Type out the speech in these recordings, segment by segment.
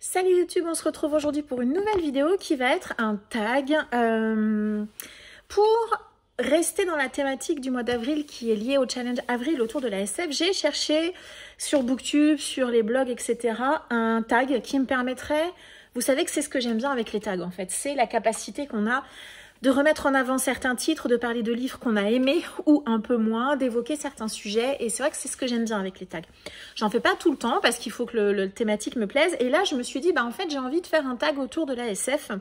Salut YouTube, on se retrouve aujourd'hui pour une nouvelle vidéo qui va être un tag pour rester dans la thématique du mois d'avril qui est liée au challenge avril autour de la SF. J'ai cherché sur Booktube, sur les blogs, etc. un tag qui me permettrait, vous savez que c'est ce que j'aime bien avec les tags en fait, c'est la capacité qu'on a de remettre en avant certains titres, de parler de livres qu'on a aimés ou un peu moins, d'évoquer certains sujets. Et c'est vrai que c'est ce que j'aime bien avec les tags. J'en fais pas tout le temps parce qu'il faut que le thématique me plaise. Et là, je me suis dit, bah en fait, j'ai envie de faire un tag autour de la SF.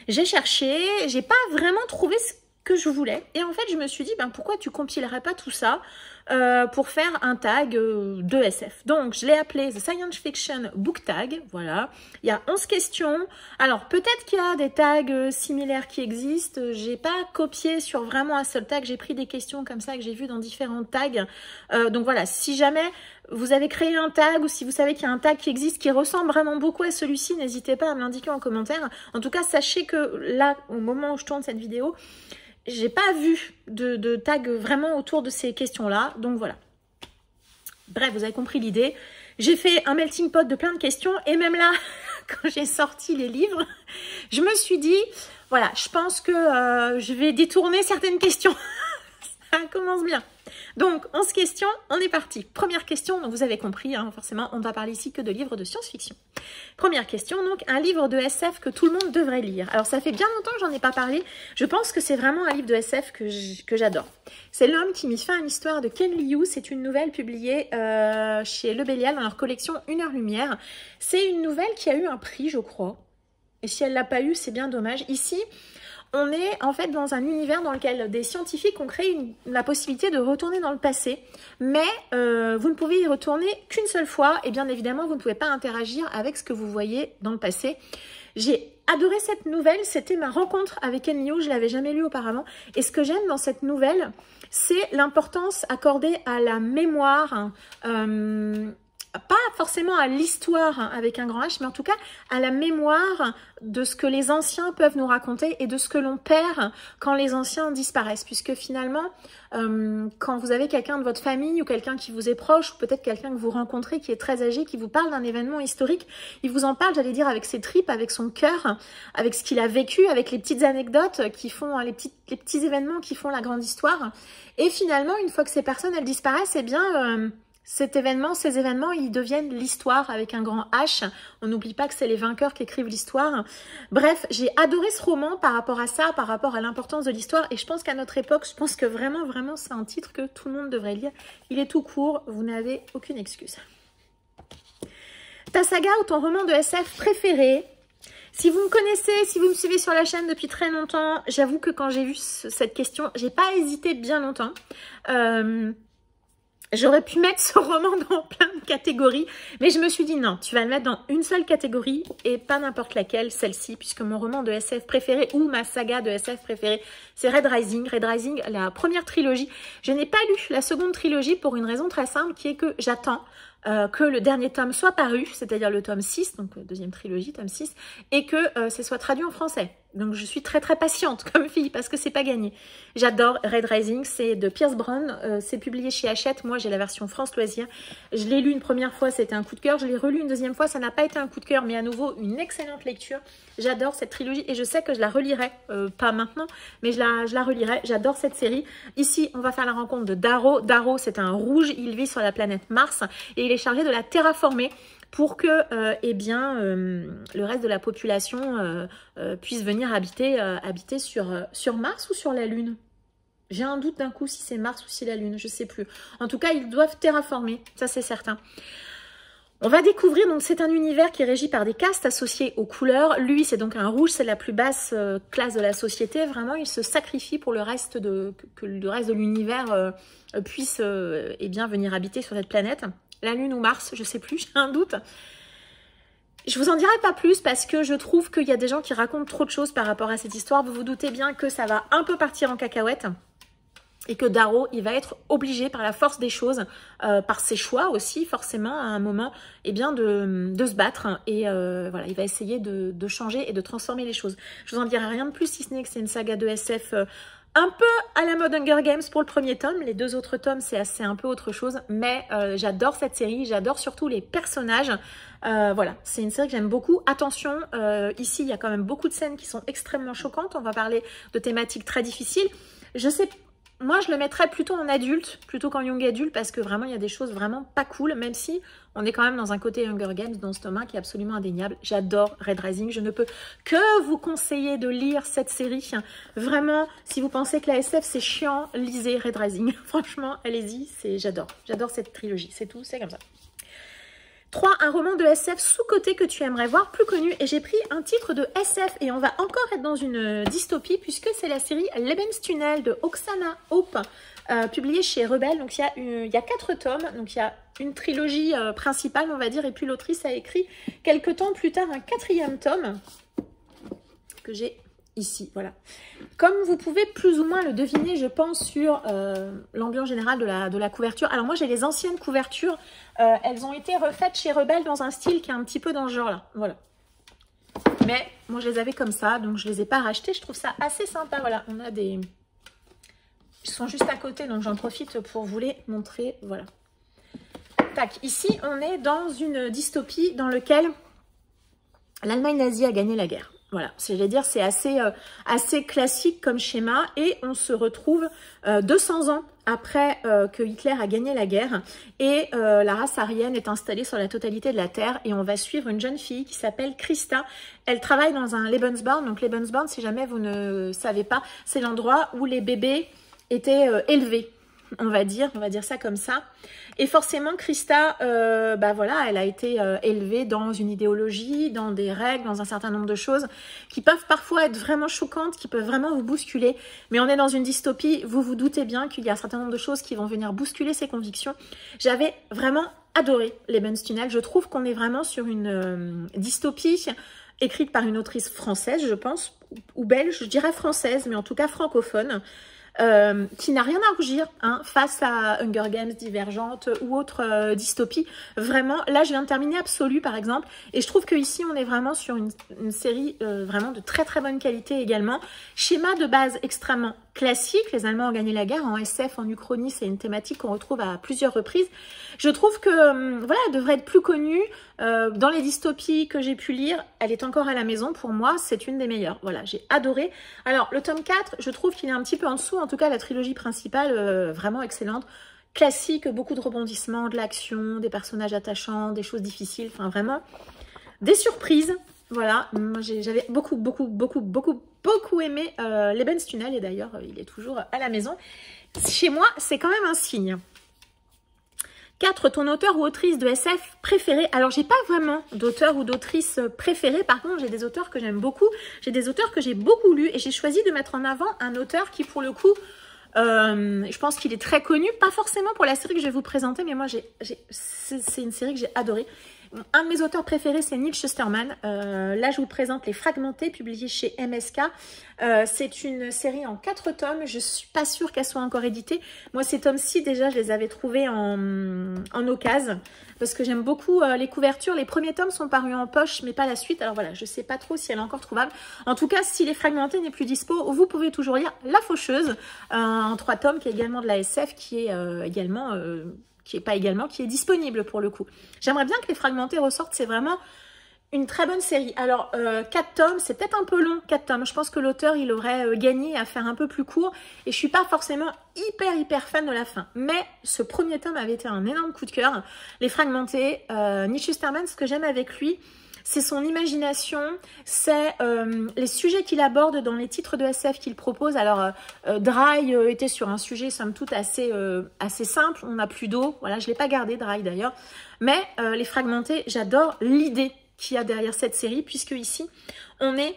J'ai cherché, j'ai pas vraiment trouvé ce que je voulais. Et en fait, je me suis dit, ben pourquoi tu compilerais pas tout ça pour faire un tag de SF. Donc, je l'ai appelé The Science Fiction Book Tag. Voilà. Il y a 11 questions. Alors, peut-être qu'il y a des tags similaires qui existent. J'ai pas copié sur vraiment un seul tag. J'ai pris des questions comme ça que j'ai vues dans différents tags. Donc, voilà. Si jamais vous avez créé un tag ou si vous savez qu'il y a un tag qui existe qui ressemble vraiment beaucoup à celui-ci, n'hésitez pas à me l'indiquer en commentaire. En tout cas, sachez que là, au moment où je tourne cette vidéo, j'ai pas vu de tag vraiment autour de ces questions-là, donc voilà. Bref, vous avez compris l'idée. J'ai fait un melting pot de plein de questions, et même là, quand j'ai sorti les livres, je me suis dit, voilà, je pense que je vais détourner certaines questions. Ça commence bien. Donc, 11 questions, on est parti. Première question, donc vous avez compris, hein, forcément, on ne va parler ici que de livres de science-fiction. Première question, donc, un livre de SF que tout le monde devrait lire. Alors, ça fait bien longtemps que j'en ai pas parlé. Je pense que c'est vraiment un livre de SF que j'adore. C'est L'homme qui mit fin à l'histoire de Ken Liu. C'est une nouvelle publiée chez Le Bélial dans leur collection Une heure lumière. C'est une nouvelle qui a eu un prix, je crois. Et si elle l'a pas eu, c'est bien dommage. Ici, on est en fait dans un univers dans lequel des scientifiques ont créé la possibilité de retourner dans le passé, mais vous ne pouvez y retourner qu'une seule fois et bien évidemment vous ne pouvez pas interagir avec ce que vous voyez dans le passé. J'ai adoré cette nouvelle, c'était ma rencontre avec Ken Liu, je ne l'avais jamais lue auparavant et ce que j'aime dans cette nouvelle, c'est l'importance accordée à la mémoire, pas forcément à l'histoire avec un grand H, mais en tout cas à la mémoire de ce que les anciens peuvent nous raconter et de ce que l'on perd quand les anciens disparaissent. Puisque finalement, quand vous avez quelqu'un de votre famille ou quelqu'un qui vous est proche, ou peut-être quelqu'un que vous rencontrez qui est très âgé, qui vous parle d'un événement historique, il vous en parle, j'allais dire, avec ses tripes, avec son cœur, avec ce qu'il a vécu, avec les petites anecdotes qui font, les petits événements qui font la grande histoire. Et finalement, une fois que ces personnes, elles disparaissent, eh bien... ces événements, ils deviennent l'histoire avec un grand H. On n'oublie pas que c'est les vainqueurs qui écrivent l'histoire. Bref, j'ai adoré ce roman par rapport à ça, par rapport à l'importance de l'histoire. Et je pense qu'à notre époque, je pense que vraiment, vraiment, c'est un titre que tout le monde devrait lire. Il est tout court, vous n'avez aucune excuse. Ta saga ou ton roman de SF préféré? Si vous me connaissez, si vous me suivez sur la chaîne depuis très longtemps, j'avoue que quand j'ai vu cette question, j'ai pas hésité bien longtemps. J'aurais pu mettre ce roman dans plein de catégories, mais je me suis dit non, tu vas le mettre dans une seule catégorie et pas n'importe laquelle, celle-ci, puisque mon roman de SF préféré ou ma saga de SF préférée, c'est Red Rising. Red Rising, la première trilogie. Je n'ai pas lu la seconde trilogie pour une raison très simple, qui est que j'attends que le dernier tome soit paru, c'est-à-dire le tome 6, donc deuxième trilogie, tome 6, et que ce soit traduit en français. Donc je suis très très patiente comme fille parce que c'est pas gagné. J'adore Red Rising, c'est de Pierce Brown, c'est publié chez Hachette. Moi j'ai la version France Loisirs. Je l'ai lu une première fois, c'était un coup de cœur. Je l'ai relu une deuxième fois, ça n'a pas été un coup de cœur, mais à nouveau une excellente lecture. J'adore cette trilogie et je sais que je la relirai, pas maintenant, mais je la relirai. J'adore cette série. Ici on va faire la rencontre de Darrow. Darrow c'est un rouge, il vit sur la planète Mars et il est chargé de la terraformer pour que eh bien, le reste de la population puisse venir habiter sur Mars ou sur la Lune. J'ai un doute d'un coup si c'est Mars ou si la Lune, je ne sais plus. En tout cas, ils doivent terraformer, ça c'est certain. On va découvrir, donc c'est un univers qui est régi par des castes associées aux couleurs. Lui, c'est donc un rouge, c'est la plus basse classe de la société. Vraiment, il se sacrifie pour que le reste de l'univers puisse eh bien, venir habiter sur cette planète. La Lune ou Mars, je sais plus, j'ai un doute. Je vous en dirai pas plus parce que je trouve qu'il y a des gens qui racontent trop de choses par rapport à cette histoire. Vous vous doutez bien que ça va un peu partir en cacahuète et que Darrow, il va être obligé par la force des choses, par ses choix aussi, forcément, à un moment, eh bien, de se battre. Et voilà, il va essayer de changer et de transformer les choses. Je vous en dirai rien de plus, si ce n'est que c'est une saga de SF Un peu à la mode Hunger Games pour le premier tome. Les 2 autres tomes, c'est un peu autre chose. Mais j'adore cette série. J'adore surtout les personnages. Voilà, c'est une série que j'aime beaucoup. Attention, ici, il y a quand même beaucoup de scènes qui sont extrêmement choquantes. On va parler de thématiques très difficiles. Je sais, moi, je le mettrais plutôt en adulte, plutôt qu'en young adulte, parce que vraiment, il y a des choses vraiment pas cool, même si on est quand même dans un côté Hunger Games dans ce tome 1 qui est absolument indéniable. J'adore Red Rising. Je ne peux que vous conseiller de lire cette série. Vraiment, si vous pensez que la SF, c'est chiant, lisez Red Rising. Franchement, allez-y, j'adore. J'adore cette trilogie. C'est tout, c'est comme ça. 3. Un roman de SF sous-coté que tu aimerais voir, plus connu. Et j'ai pris un titre de SF et on va encore être dans une dystopie puisque c'est la série Lebenstunnel de Oksana Hope, publiée chez Rebelle. Donc il y a 4 tomes, donc il y a une trilogie principale on va dire, et puis l'autrice a écrit quelques temps plus tard un 4e tome que j'ai ici, voilà. Comme vous pouvez plus ou moins le deviner, je pense, sur l'ambiance générale de la couverture. Alors moi, j'ai les anciennes couvertures. Elles ont été refaites chez Rebelle dans un style qui est un petit peu dans ce genre-là. Voilà. Mais moi, je les avais comme ça, donc je les ai pas rachetées. Je trouve ça assez sympa. Voilà, on a des... Ils sont juste à côté, donc j'en profite pour vous les montrer. Voilà. Tac. Ici, on est dans une dystopie dans laquelle l'Allemagne nazie a gagné la guerre. Voilà, c'est-à-dire c'est assez classique comme schéma et on se retrouve 200 ans après que Hitler a gagné la guerre et la race aryenne est installée sur la totalité de la Terre et on va suivre une jeune fille qui s'appelle Christa. Elle travaille dans un Lebensborn. Donc Lebensborn, si jamais vous ne savez pas, c'est l'endroit où les bébés étaient élevés. On va dire ça comme ça. Et forcément, Christa, bah voilà, elle a été élevée dans une idéologie, dans des règles, dans un certain nombre de choses qui peuvent parfois être vraiment choquantes, qui peuvent vraiment vous bousculer. Mais on est dans une dystopie, vous vous doutez bien qu'il y a un certain nombre de choses qui vont venir bousculer ses convictions. J'avais vraiment adoré Lebenstunnel. Je trouve qu'on est vraiment sur une dystopie écrite par une autrice française, je pense, ou belge, je dirais française, mais en tout cas francophone. Qui n'a rien à rougir face à Hunger Games, Divergente ou autre dystopie. Vraiment, là je viens de terminer Absolu par exemple et je trouve que ici on est vraiment sur une série vraiment de très très bonne qualité également. Schéma de base extrêmement classique, les Allemands ont gagné la guerre, en SF, en uchronie, c'est une thématique qu'on retrouve à plusieurs reprises. Je trouve que voilà, elle devrait être plus connue. Dans les dystopies que j'ai pu lire, elle est encore à la maison. Pour moi, c'est une des meilleures. Voilà, j'ai adoré. Alors, le tome 4, je trouve qu'il est un petit peu en dessous. En tout cas, la trilogie principale, vraiment excellente. Classique, beaucoup de rebondissements, de l'action, des personnages attachants, des choses difficiles. Enfin, vraiment, des surprises. Voilà, j'avais beaucoup aimé Lebenstunnel. Et d'ailleurs, il est toujours à la maison. Chez moi, c'est quand même un signe. 4. Ton auteur ou autrice de SF préféré. Alors, j'ai pas vraiment d'auteur ou d'autrice préférée. Par contre, j'ai des auteurs que j'aime beaucoup. J'ai des auteurs que j'ai beaucoup lus. Et j'ai choisi de mettre en avant un auteur qui, pour le coup, je pense qu'il est très connu. Pas forcément pour la série que je vais vous présenter, mais moi, c'est une série que j'ai adorée. Un de mes auteurs préférés, c'est Neal Shusterman. Là, je vous présente Les Fragmentés, publié chez MSK. C'est une série en 4 tomes. Je suis pas sûre qu'elle soit encore éditée. Moi, ces tomes-ci, déjà, je les avais trouvés en occasion. Parce que j'aime beaucoup les couvertures. Les premiers tomes sont parus en poche, mais pas la suite. Alors voilà, je sais pas trop si elle est encore trouvable. En tout cas, si Les Fragmentés n'est plus dispo, vous pouvez toujours lire La Faucheuse, en 3 tomes, qui est également de la SF, qui est également... qui est disponible pour le coup. J'aimerais bien que Les Fragmentés ressortent, c'est vraiment une très bonne série. Alors, 4 tomes, c'est peut-être un peu long, 4 tomes. Je pense que l'auteur, il aurait gagné à faire un peu plus court. Et je suis pas forcément hyper fan de la fin. Mais ce premier tome avait été un énorme coup de cœur. Les Fragmentés, Neal Shusterman, ce que j'aime avec lui, c'est son imagination, c'est les sujets qu'il aborde dans les titres de SF qu'il propose. Alors, Dry était sur un sujet, somme toute, assez simple. On n'a plus d'eau. Voilà, je ne l'ai pas gardé, Dry, d'ailleurs. Mais Les Fragmentés, j'adore l'idée qu'il y a derrière cette série, puisque ici, il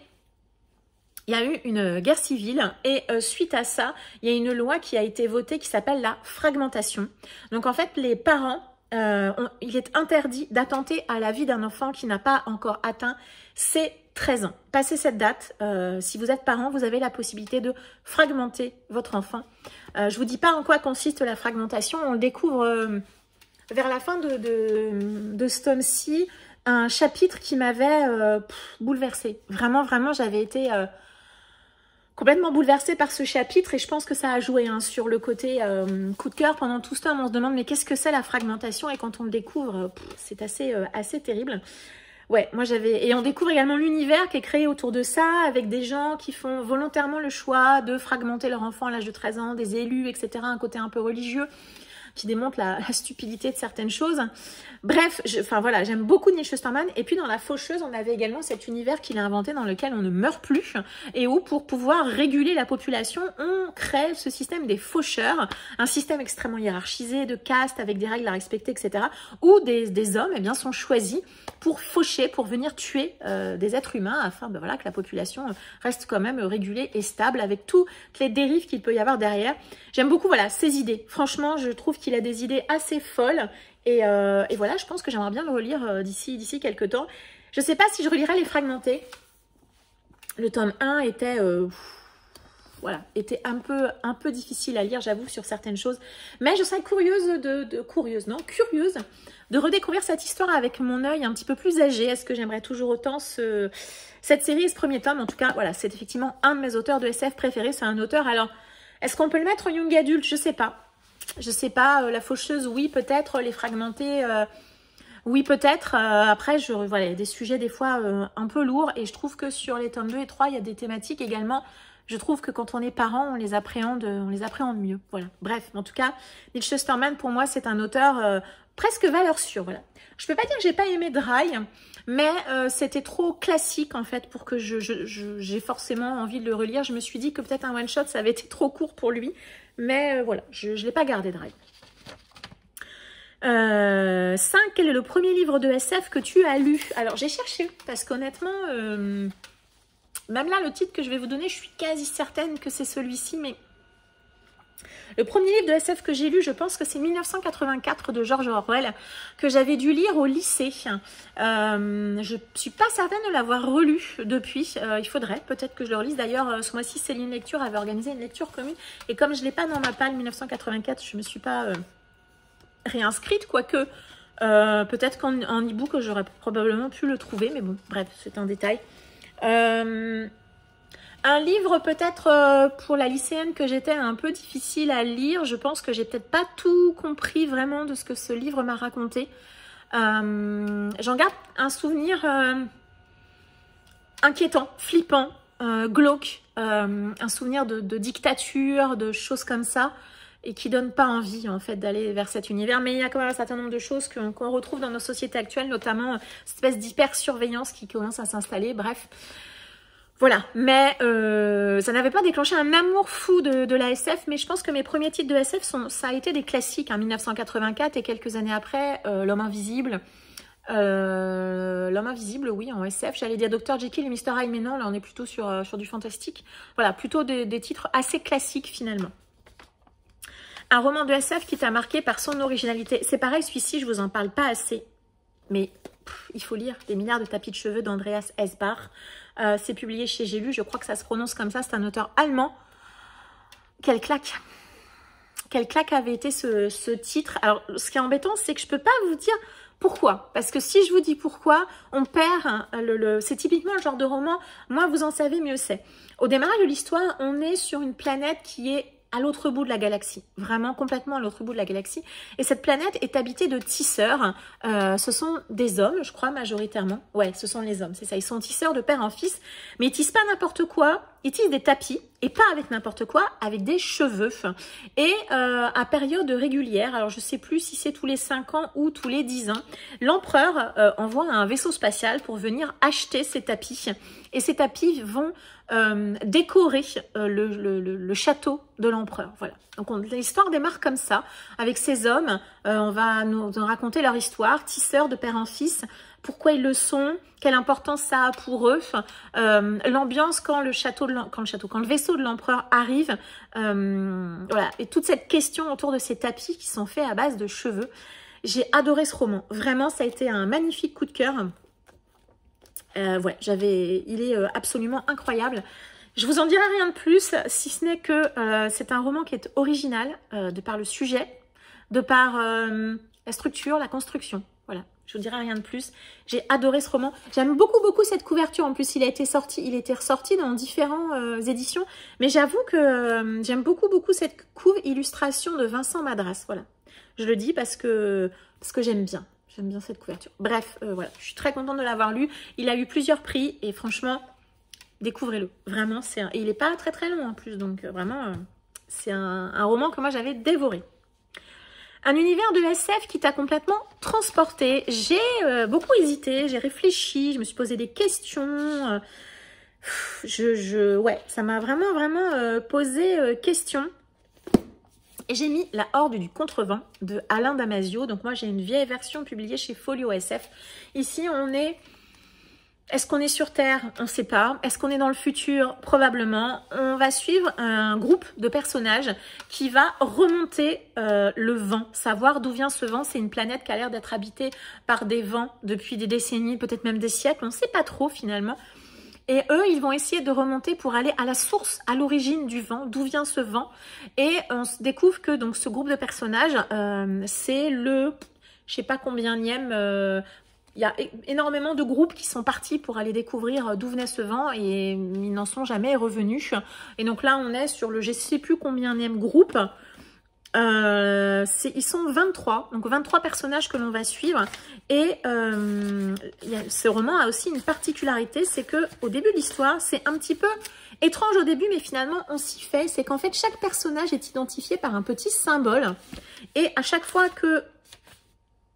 y a eu une guerre civile et suite à ça, il y a une loi qui a été votée qui s'appelle la fragmentation. Donc, en fait, les parents... il est interdit d'attenter à la vie d'un enfant qui n'a pas encore atteint ses 13 ans. Passé cette date, si vous êtes parent, vous avez la possibilité de fragmenter votre enfant. Je ne vous dis pas en quoi consiste la fragmentation, on le découvre vers la fin de ce tome-ci, un chapitre qui m'avait bouleversée. Vraiment, j'avais été... complètement bouleversée par ce chapitre et je pense que ça a joué hein, sur le côté coup de cœur. Pendant tout ce temps, on se demande mais qu'est-ce que c'est la fragmentation et quand on le découvre, c'est assez terrible. Ouais, moi j'avais... Et on découvre également l'univers qui est créé autour de ça, avec des gens qui font volontairement le choix de fragmenter leur enfant à l'âge de 13 ans, des élus, etc. Un côté un peu religieux qui démontre la stupidité de certaines choses. Bref, enfin voilà, j'aime beaucoup Neil Shusterman. Et puis dans La Faucheuse, on avait également cet univers qu'il a inventé dans lequel on ne meurt plus et où pour pouvoir réguler la population, on crée ce système des faucheurs, un système extrêmement hiérarchisé de caste avec des règles à respecter, etc. où des hommes eh bien, sont choisis pour faucher, pour venir tuer des êtres humains afin ben, voilà, que la population reste quand même régulée et stable avec toutes les dérives qu'il peut y avoir derrière. J'aime beaucoup voilà, ces idées. Franchement, je trouve qu'il a des idées assez folles. Et voilà, je pense que j'aimerais bien le relire d'ici quelques temps. Je ne sais pas si je relirai Les Fragmentés. Le tome 1 était, était un peu difficile à lire, j'avoue, sur certaines choses. Mais je serais curieuse curieuse de redécouvrir cette histoire avec mon œil un petit peu plus âgé. Est-ce que j'aimerais toujours autant cette série et ce premier tome? En tout cas, voilà, c'est effectivement un de mes auteurs de SF préférés. C'est un auteur, alors, est-ce qu'on peut le mettre en young adulte? Je sais pas. Je sais pas, La Faucheuse, oui, peut-être, Les Fragmentés, oui, peut-être. Après, voilà, il y a des sujets des fois un peu lourds et je trouve que sur les tomes 2 et 3, il y a des thématiques également. Je trouve que quand on est parent, on les appréhende mieux. Voilà. Bref, en tout cas, Neil Shusterman, pour moi, c'est un auteur presque valeur sûre. Voilà. Je peux pas dire que j'ai pas aimé Dry, mais c'était trop classique en fait pour que j'ai forcément envie de le relire. Je me suis dit que peut-être un one-shot, ça avait été trop court pour lui. Mais voilà, je ne l'ai pas gardé Dry. 5. Quel est le premier livre de SF que tu as lu? Alors, j'ai cherché, parce qu'honnêtement, même là, le titre que je vais vous donner, je suis quasi certaine que c'est celui-ci, mais le premier livre de SF que j'ai lu, je pense que c'est 1984 de George Orwell, que j'avais dû lire au lycée. Je ne suis pas certaine de l'avoir relu depuis. Il faudrait peut-être que je le relise. D'ailleurs, ce mois-ci, Céline Lecture avait organisé une lecture commune. Et comme je ne l'ai pas dans ma palle 1984, je ne me suis pas réinscrite, quoique peut-être qu'en e-book, j'aurais probablement pu le trouver. Mais bon, bref, c'est un détail. Un livre peut-être pour la lycéenne que j'étais un peu difficile à lire. Je pense que j'ai peut-être pas tout compris vraiment de ce que ce livre m'a raconté. J'en garde un souvenir inquiétant, flippant, glauque. Un souvenir de dictature, de choses comme ça. Et qui donne pas envie en fait d'aller vers cet univers. Mais il y a quand même un certain nombre de choses qu'on retrouve dans nos sociétés actuelles, notamment cette espèce d'hyper-surveillance qui commence à s'installer. Bref. Voilà, mais ça n'avait pas déclenché un amour fou de la SF, mais je pense que mes premiers titres de SF, ça a été des classiques, hein, 1984 et quelques années après, L'Homme Invisible. L'Homme Invisible, oui, en SF, j'allais dire Dr. Jekyll et Mr. Hyde, mais non, là on est plutôt sur du fantastique. Voilà, plutôt des titres assez classiques finalement. Un roman de SF qui t'a marqué par son originalité. C'est pareil, celui-ci, je vous en parle pas assez, mais il faut lire Des milliards de tapis de cheveux d'Andreas Esbach. C'est publié chez J'ai lu, je crois que ça se prononce comme ça, c'est un auteur allemand. Quelle claque! Quelle claque avait été ce titre. Alors, ce qui est embêtant, c'est que je ne peux pas vous dire pourquoi. Parce que si je vous dis pourquoi, on perd, c'est typiquement le genre de roman, moins vous en savez, mieux c'est. Au démarrage de l'histoire, on est sur une planète qui est à l'autre bout de la galaxie, vraiment complètement à l'autre bout de la galaxie. Et cette planète est habitée de tisseurs. Ce sont des hommes, je crois, majoritairement. Ouais, ce sont les hommes, c'est ça. Ils sont tisseurs de père en fils, mais ils tissent pas n'importe quoi. Ils tissent des tapis, et pas avec n'importe quoi, avec des cheveux. Et à période régulière, alors je sais plus si c'est tous les 5 ans ou tous les 10 ans, l'empereur envoie un vaisseau spatial pour venir acheter ces tapis. Et ces tapis vont décorer le château de l'empereur. Voilà. Donc l'histoire démarre comme ça, avec ces hommes. On va nous raconter leur histoire, tisseurs de père en fils, pourquoi ils le sont, quelle importance ça a pour eux, l'ambiance quand le vaisseau de l'empereur arrive, voilà, et toute cette question autour de ces tapis qui sont faits à base de cheveux. J'ai adoré ce roman, vraiment ça a été un magnifique coup de cœur. Ouais, il est absolument incroyable. Je vous en dirai rien de plus, si ce n'est que c'est un roman qui est original, de par le sujet, de par la structure, la construction. Voilà. Je vous dirai rien de plus. J'ai adoré ce roman. J'aime beaucoup, beaucoup cette couverture. En plus, il a été ressorti dans différentes éditions. Mais j'avoue que j'aime beaucoup, beaucoup cette couve illustration de Vincent Madras. Voilà. Je le dis parce que j'aime bien. J'aime bien cette couverture. Bref, voilà. Je suis très contente de l'avoir lu. Il a eu plusieurs prix et franchement, découvrez-le. Vraiment, et il n'est pas très, très long en plus. Donc, vraiment, c'est un roman que moi, j'avais dévoré. Un univers de SF qui t'a complètement transporté. J'ai beaucoup hésité, j'ai réfléchi, je me suis posé des questions. Ouais, ça m'a vraiment, vraiment posé question. Et j'ai mis La Horde du Contrevent de Alain Damasio. Donc moi, j'ai une vieille version publiée chez Folio SF. Ici, on est... Est-ce qu'on est sur Terre? On ne sait pas. Est-ce qu'on est dans le futur? Probablement. On va suivre un groupe de personnages qui va remonter le vent, savoir d'où vient ce vent. C'est une planète qui a l'air d'être habitée par des vents depuis des décennies, peut-être même des siècles. On ne sait pas trop finalement. Et eux, ils vont essayer de remonter pour aller à la source, à l'origine du vent, d'où vient ce vent. Et on se découvre que donc ce groupe de personnages, c'est le, je sais pas combienième... il y a énormément de groupes qui sont partis pour aller découvrir d'où venait ce vent et ils n'en sont jamais revenus. Et donc là, on est sur le je ne sais plus combienième groupe. Ils sont 23, donc 23 personnages que l'on va suivre. Et ce roman a aussi une particularité, c'est qu'au début de l'histoire, c'est un petit peu étrange au début, mais finalement, on s'y fait. C'est qu'en fait, chaque personnage est identifié par un petit symbole. Et à chaque fois que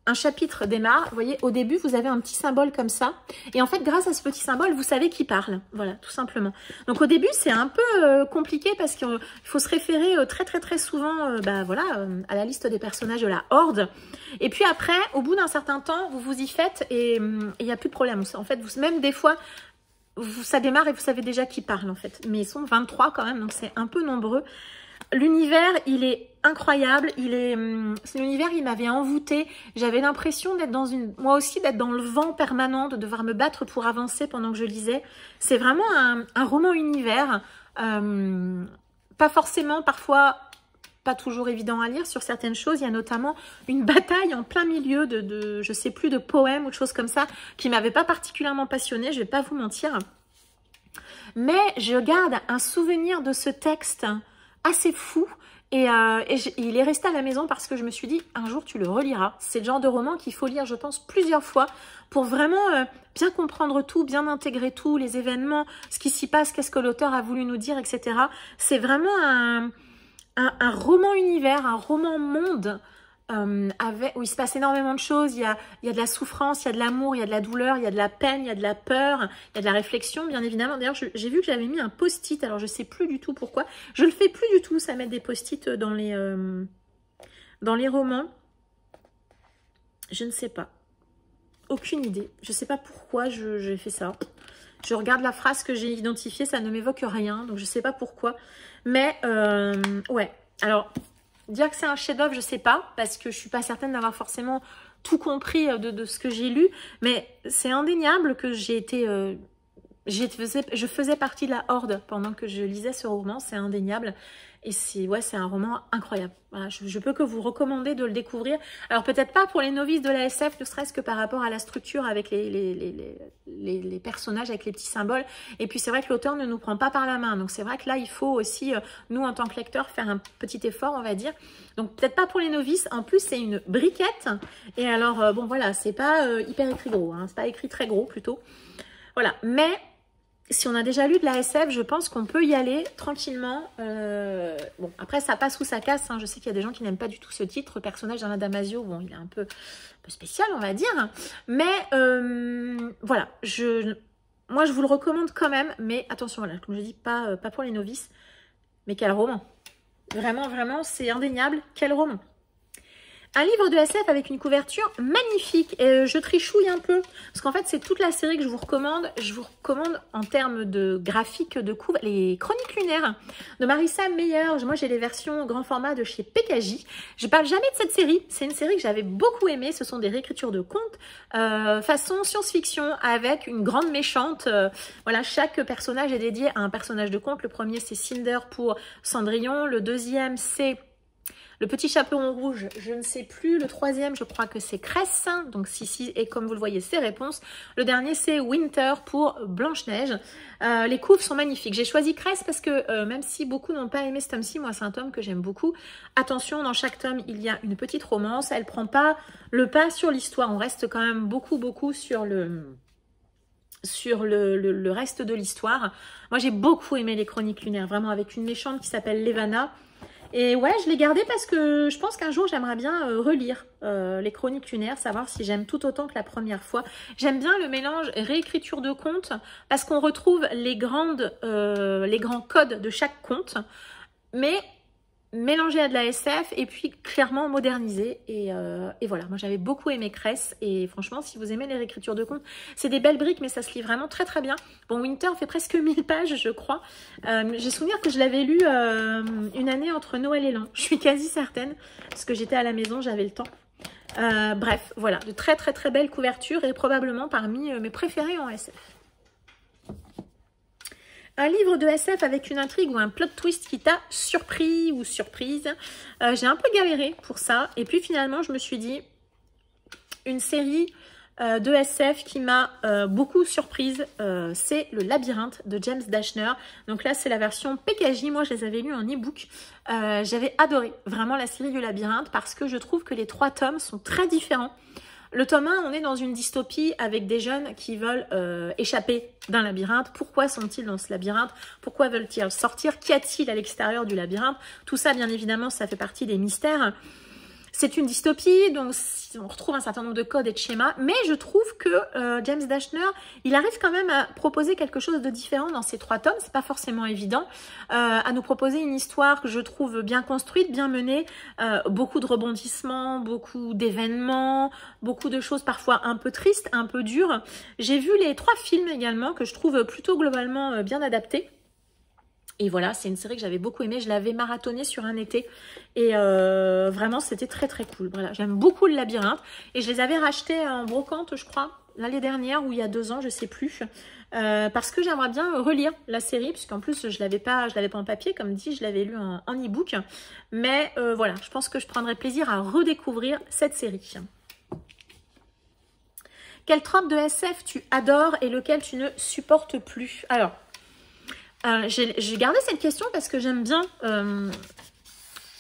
un chapitre démarre, vous voyez, au début, vous avez un petit symbole comme ça. Et en fait, grâce à ce petit symbole, vous savez qui parle. Voilà, tout simplement. Donc, au début, c'est un peu compliqué parce qu'il faut se référer très, très, très souvent voilà, à la liste des personnages de la Horde. Et puis après, au bout d'un certain temps, vous vous y faites et il n'y a plus de problème. En fait, même des fois, ça démarre et vous savez déjà qui parle, en fait. Mais ils sont 23 quand même, donc c'est un peu nombreux. L'univers, il est incroyable, c'est l'univers, il m'avait envoûté. J'avais l'impression d'être moi aussi, d'être dans le vent permanent, de devoir me battre pour avancer pendant que je lisais. C'est vraiment un roman univers, pas forcément, parfois, pas toujours évident à lire sur certaines choses. Il y a notamment une bataille en plein milieu de je sais plus, de poèmes ou de choses comme ça, qui m'avait pas particulièrement passionnée, je vais pas vous mentir. Mais je garde un souvenir de ce texte assez fou et il est resté à la maison parce que je me suis dit un jour tu le reliras. C'est le genre de roman qu'il faut lire, je pense, plusieurs fois pour vraiment bien comprendre tout, bien intégrer tout, les événements, ce qui s'y passe, qu'est-ce que l'auteur a voulu nous dire, etc. C'est vraiment un roman univers, un roman monde où il se passe énormément de choses. Il y a de la souffrance, il y a de l'amour, il y a de la douleur, il y a de la peine, il y a de la peur, il y a de la réflexion, bien évidemment. D'ailleurs, j'ai vu que j'avais mis un post-it, alors je sais plus du tout pourquoi. Je le fais plus du tout, ça, mettre des post-it dans les romans. Je ne sais pas. Aucune idée. Je ne sais pas pourquoi j'ai fait ça. Je regarde la phrase que j'ai identifiée, ça ne m'évoque rien, donc je ne sais pas pourquoi. Mais, ouais. Alors... dire que c'est un chef-d'œuvre, je sais pas, parce que je suis pas certaine d'avoir forcément tout compris de ce que j'ai lu, mais c'est indéniable que je faisais partie de la Horde pendant que je lisais ce roman, c'est indéniable. Et c'est un roman incroyable. Voilà, je peux que vous recommander de le découvrir. Alors peut-être pas pour les novices de la SF, ne serait-ce que par rapport à la structure avec les personnages, avec les petits symboles. Et puis c'est vrai que l'auteur ne nous prend pas par la main. Donc c'est vrai que là, il faut aussi, nous en tant que lecteurs, faire un petit effort, on va dire. Donc peut-être pas pour les novices. En plus, c'est une briquette. Et alors, bon voilà, c'est pas hyper écrit gros. Hein, c'est pas écrit très gros plutôt. Voilà, mais... si on a déjà lu de la SF, je pense qu'on peut y aller tranquillement. Bon, après, ça passe ou ça casse. Hein. Je sais qu'il y a des gens qui n'aiment pas du tout ce titre. Le personnage d'Alain Damasio, bon, il est un peu spécial, on va dire. Mais voilà, moi, je vous le recommande quand même. Mais attention, voilà, comme je dis, pas pour les novices. Mais quel roman! Vraiment, vraiment, c'est indéniable. Quel roman! Un livre de SF avec une couverture magnifique. Et je trichouille un peu. Parce qu'en fait, c'est toute la série que je vous recommande. Je vous recommande en termes de graphique, de couve, les Chroniques lunaires de Marissa Meyer. Moi, j'ai les versions grand format de chez PKJ. Je parle jamais de cette série. C'est une série que j'avais beaucoup aimée. Ce sont des réécritures de contes façon science-fiction avec une grande méchante. Voilà, chaque personnage est dédié à un personnage de conte. Le premier, c'est Cinder pour Cendrillon. Le deuxième, c'est... Le petit chaperon rouge, je ne sais plus. Le troisième, je crois que c'est Cress. Donc si, et comme vous le voyez, c'est réponse. Le dernier, c'est Winter pour Blanche-Neige. Les couves sont magnifiques. J'ai choisi Cress parce que même si beaucoup n'ont pas aimé ce tome-ci, moi c'est un tome que j'aime beaucoup. Attention, dans chaque tome, il y a une petite romance. Elle prend pas le pas sur l'histoire. On reste quand même beaucoup sur le reste de l'histoire. Moi, j'ai beaucoup aimé les Chroniques lunaires, vraiment, avec une méchante qui s'appelle Levana. Et ouais, je l'ai gardée parce que je pense qu'un jour, j'aimerais bien relire les Chroniques lunaires, savoir si j'aime tout autant que la première fois. J'aime bien le mélange réécriture de contes parce qu'on retrouve les grands codes de chaque conte, mais mélangé à de la SF et puis clairement modernisé et voilà, moi j'avais beaucoup aimé Cress et franchement si vous aimez les réécritures de contes, c'est des belles briques mais ça se lit vraiment très bien. Bon, Winter fait presque 1000 pages je crois, j'ai souvenir que je l'avais lu une année entre Noël et l'an, je suis quasi certaine parce que j'étais à la maison, j'avais le temps. Bref, voilà, de très belles couvertures et probablement parmi mes préférés en SF. Un livre de SF avec une intrigue ou un plot twist qui t'a surpris ou surprise. J'ai un peu galéré pour ça. Et puis finalement, je me suis dit, une série de SF qui m'a beaucoup surprise, c'est Le Labyrinthe de James Dashner. Donc là, c'est la version PKJ. Moi, je les avais lus en e-book. J'avais adoré vraiment la série du Labyrinthe parce que je trouve que les 3 tomes sont très différents. Le tome 1, on est dans une dystopie avec des jeunes qui veulent échapper d'un labyrinthe. Pourquoi sont-ils dans ce labyrinthe? Pourquoi veulent-ils sortir? Qu'y a-t-il à l'extérieur du labyrinthe? Tout ça, bien évidemment, ça fait partie des mystères. C'est une dystopie, donc on retrouve un certain nombre de codes et de schémas, mais je trouve que James Dashner, il arrive quand même à proposer quelque chose de différent dans ces 3 tomes, c'est pas forcément évident, à nous proposer une histoire que je trouve bien construite, bien menée, beaucoup de rebondissements, beaucoup d'événements, beaucoup de choses parfois un peu tristes, un peu dures. J'ai vu les 3 films également, que je trouve plutôt globalement bien adaptés. Et voilà, c'est une série que j'avais beaucoup aimée. Je l'avais marathonée sur un été. Et vraiment, c'était très cool. Voilà, j'aime beaucoup Le Labyrinthe. Et je les avais rachetés en brocante, je crois, l'année dernière ou il y a 2 ans, je sais plus. Parce que j'aimerais bien relire la série. Puisqu'en plus, je l'avais pas en papier. Comme dit, je l'avais lu en e-book. Mais voilà, je pense que je prendrai plaisir à redécouvrir cette série. Quel trope de SF tu adores et lequel tu ne supportes plus? Alors... j'ai gardé cette question parce que j'aime bien,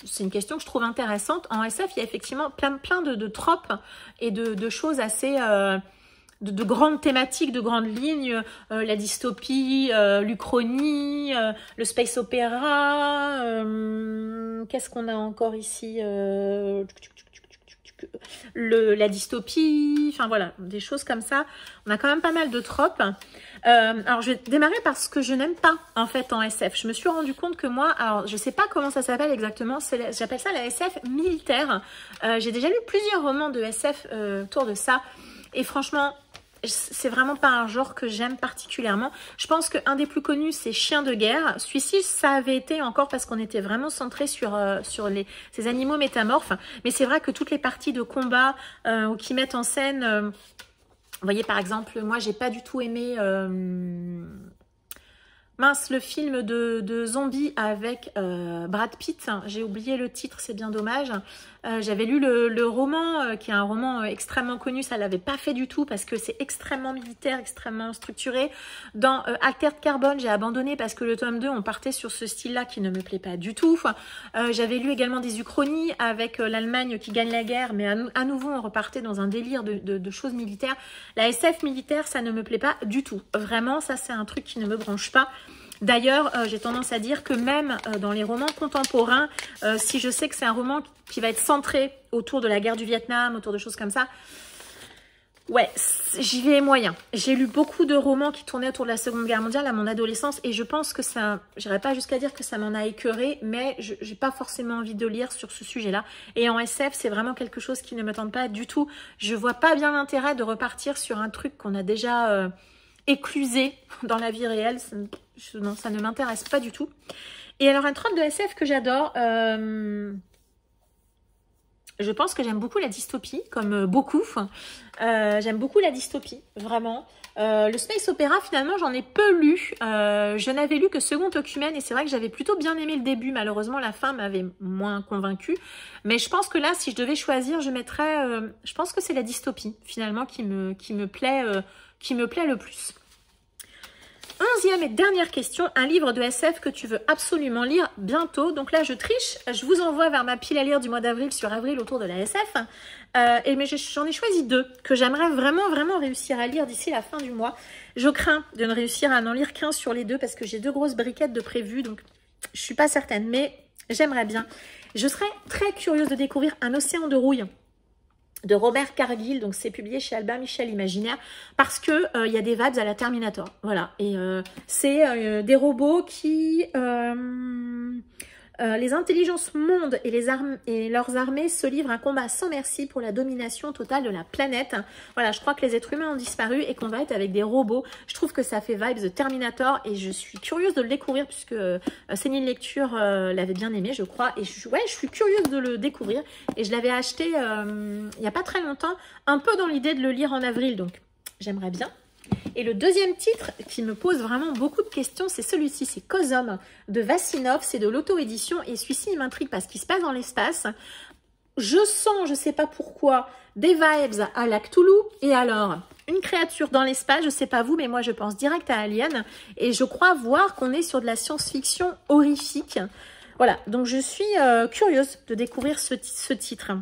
c'est une question que je trouve intéressante. En SF, il y a effectivement plein de tropes et de choses assez, de grandes thématiques, de grandes lignes, la dystopie, l'Uchronie, le space opéra, qu'est-ce qu'on a encore ici, la dystopie, enfin voilà, des choses comme ça. On a quand même pas mal de tropes. Alors je vais démarrer par ce que je n'aime pas en fait en SF. Je me suis rendu compte que moi, alors je sais pas comment ça s'appelle exactement, j'appelle ça la SF militaire. J'ai déjà lu plusieurs romans de SF autour de ça et franchement c'est vraiment pas un genre que j'aime particulièrement. Je pense qu'un des plus connus c'est Chien de guerre. Celui-ci ça avait été encore parce qu'on était vraiment centré sur ces animaux métamorphes, mais c'est vrai que toutes les parties de combat ou qui mettent en scène vous voyez, par exemple, moi, j'ai pas du tout aimé le film de zombies avec Brad Pitt. J'ai oublié le titre, c'est bien dommage. J'avais lu le roman, qui est un roman extrêmement connu. Ça l'avait pas fait du tout parce que c'est extrêmement militaire, extrêmement structuré. Dans Altered Carbon, j'ai abandonné parce que le tome 2, on partait sur ce style-là qui ne me plaît pas du tout. J'avais lu également des Uchronies avec l'Allemagne qui gagne la guerre, mais à nouveau, on repartait dans un délire de choses militaires. La SF militaire, ça ne me plaît pas du tout. Vraiment, ça, c'est un truc qui ne me branche pas. D'ailleurs, j'ai tendance à dire que même dans les romans contemporains, si je sais que c'est un roman qui va être centré autour de la guerre du Vietnam, autour de choses comme ça, ouais, j'y vais moyen. J'ai lu beaucoup de romans qui tournaient autour de la Seconde Guerre mondiale à mon adolescence et je pense que ça, j'irai pas jusqu'à dire que ça m'en a écœuré, mais j'ai pas forcément envie de lire sur ce sujet-là. Et en SF, c'est vraiment quelque chose qui ne me tente pas du tout. Je vois pas bien l'intérêt de repartir sur un truc qu'on a déjà éclusé dans la vie réelle. Non, ça ne m'intéresse pas du tout. Et alors, un trope de SF que j'adore, je pense que j'aime beaucoup la dystopie, comme beaucoup. J'aime beaucoup la dystopie, vraiment. Le space opéra, finalement, j'en ai peu lu. Je n'avais lu que Second Œcumène et c'est vrai que j'avais plutôt bien aimé le début. Malheureusement, la fin m'avait moins convaincue. Mais je pense que là, si je devais choisir, je mettrais... je pense que c'est la dystopie, finalement, qui me plaît le plus. 11e et dernière question, un livre de SF que tu veux absolument lire bientôt. Donc là, je triche, je vous envoie vers ma pile à lire du mois d'avril sur Avril autour de la SF. Mais j'en ai choisi 2 que j'aimerais vraiment réussir à lire d'ici la fin du mois. Je crains de ne réussir à n'en lire qu'un sur les 2 parce que j'ai 2 grosses briquettes de prévues, donc je suis pas certaine, mais j'aimerais bien. Je serais très curieuse de découvrir Un océan de rouille de Robert Cargill, donc c'est publié chez Albin Michel Imaginaire, parce que y a des vibes à la Terminator, voilà, et c'est des robots qui... les intelligences mondes et leurs armées se livrent un combat sans merci pour la domination totale de la planète. Voilà, je crois que les êtres humains ont disparu et qu'on va être avec des robots. Je trouve que ça fait vibes de Terminator et je suis curieuse de le découvrir puisque Céline Lecture l'avait bien aimé, je crois. Et je suis curieuse de le découvrir et je l'avais acheté il n'y a pas très longtemps, un peu dans l'idée de le lire en avril, donc j'aimerais bien. Et le deuxième titre qui me pose vraiment beaucoup de questions, c'est celui-ci, c'est Cosm de Vassinov, c'est de l'auto-édition et celui-ci il m'intrigue parce qu'il se passe dans l'espace. Je sens, je ne sais pas pourquoi, des vibes à la Cthulhu et alors une créature dans l'espace, je ne sais pas vous, mais moi je pense direct à Alien et je crois voir qu'on est sur de la science-fiction horrifique. Voilà, donc je suis curieuse de découvrir ce titre.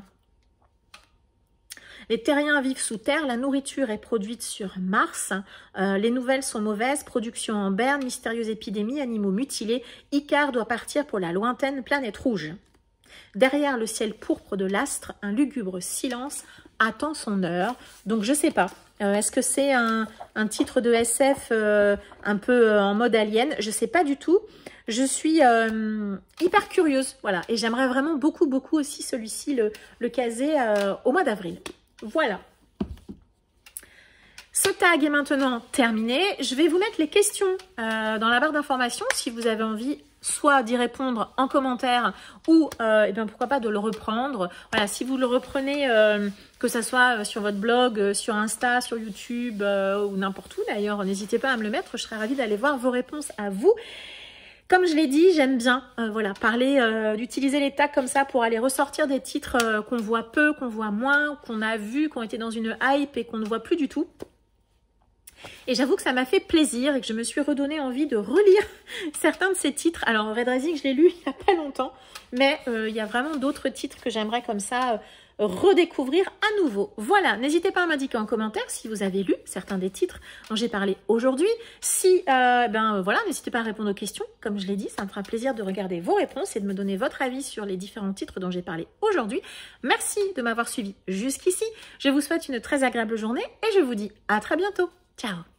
Les terriens vivent sous terre, la nourriture est produite sur Mars, les nouvelles sont mauvaises, production en berne, mystérieuse épidémie, animaux mutilés, Icare doit partir pour la lointaine planète rouge. Derrière le ciel pourpre de l'astre, un lugubre silence attend son heure. Donc je sais pas, est-ce que c'est un titre de SF un peu en mode alien? Je sais pas du tout. Je suis hyper curieuse, voilà, et j'aimerais vraiment beaucoup aussi celui-ci le caser au mois d'avril. Voilà. Ce tag est maintenant terminé. Je vais vous mettre les questions dans la barre d'informations si vous avez envie soit d'y répondre en commentaire ou eh bien, pourquoi pas de le reprendre. Voilà, si vous le reprenez, que ce soit sur votre blog, sur Insta, sur YouTube ou n'importe où d'ailleurs, n'hésitez pas à me le mettre. Je serais ravie d'aller voir vos réponses à vous. Comme je l'ai dit, j'aime bien voilà, parler, d'utiliser les tags comme ça pour aller ressortir des titres qu'on voit peu, qu'on voit moins, qu'on a vus, qui ont été dans une hype et qu'on ne voit plus du tout. Et j'avoue que ça m'a fait plaisir et que je me suis redonné envie de relire certains de ces titres. Alors Red Rising, je l'ai lu il n'y a pas longtemps, mais il y a vraiment d'autres titres que j'aimerais comme ça redécouvrir à nouveau. Voilà, n'hésitez pas à m'indiquer en commentaire si vous avez lu certains des titres dont j'ai parlé aujourd'hui. Si, voilà, n'hésitez pas à répondre aux questions. Comme je l'ai dit, ça me fera plaisir de regarder vos réponses et de me donner votre avis sur les différents titres dont j'ai parlé aujourd'hui. Merci de m'avoir suivi jusqu'ici. Je vous souhaite une très agréable journée et je vous dis à très bientôt. Ciao!